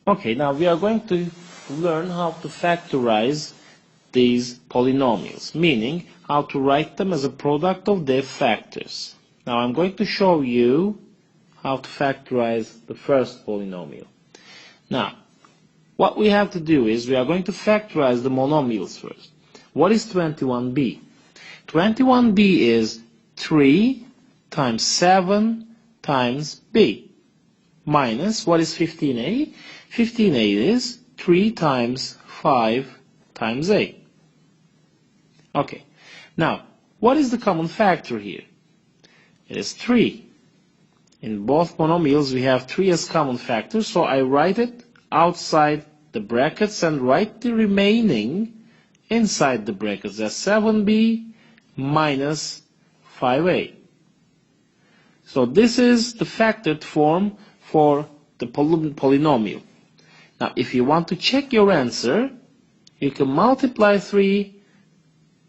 Okay, now we are going to learn how to factorize these polynomials, meaning how to write them as a product of their factors. Now I'm going to show you how to factorize the first polynomial. Now, what we have to do is we are going to factorize the monomials first. What is 21b? 21b is 3 times 7 times b minus, what is 15a? 15a is 3 times 5 times a. Okay, now what is the common factor here? It is 3. In both monomials we have 3 as common factor, so I write it outside the brackets and write the remaining inside the brackets as 7b minus 5a. So this is the factored form for the polynomial. Now if you want to check your answer, you can multiply 3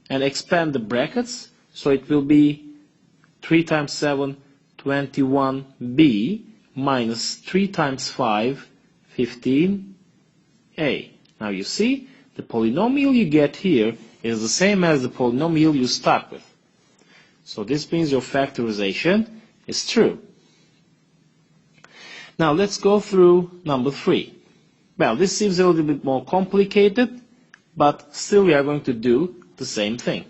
and expand the brackets, so it will be 3 times 7, 21b minus 3 times 5, 15a. Now you see, the polynomial you get here is the same as the polynomial you start with. So this means your factorization is true. Now let's go through number 3. Well, this seems a little bit more complicated, but still we are going to do the same thing.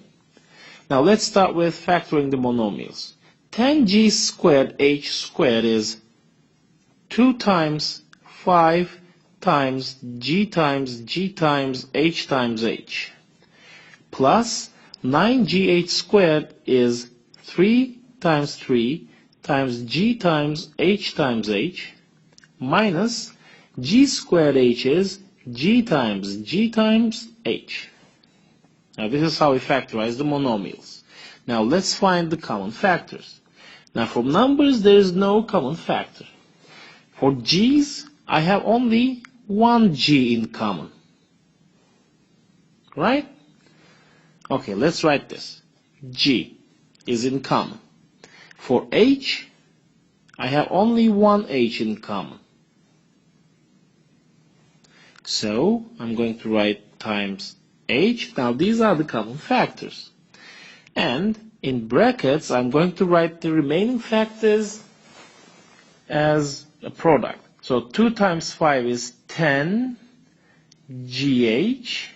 Now let's start with factoring the monomials. 10g squared h squared is 2 times 5 times g times h times h plus 9gh squared is 3 times 3 times g times h minus g squared h is g times h. Now this is how we factorize the monomials. Now let's find the common factors. Now from numbers there is no common factor. For g's I have only one g in common. Right? Okay, let's write this. G is in common. For h I have only one h in common. So I'm going to write times h. Now these are the common factors. And in brackets I'm going to write the remaining factors as a product. So 2 times 5 is 10 gh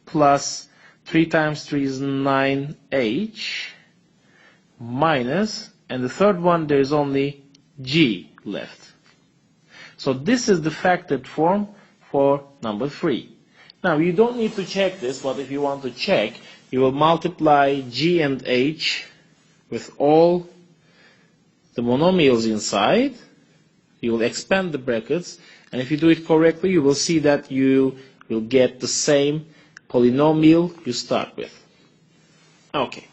plus 3 times 3 is 9h minus, and the third one there is only g left. So this is the factored form for number 3. Now you don't need to check this, but if you want to check, you will multiply g and h with all the monomials inside. You will expand the brackets, and if you do it correctly, you will see that you will get the same polynomial you start with. Okay,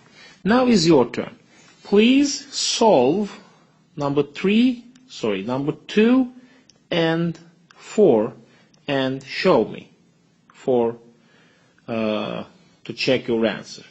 now is your turn. Please solve number 2 and 4 and show me to check your answer.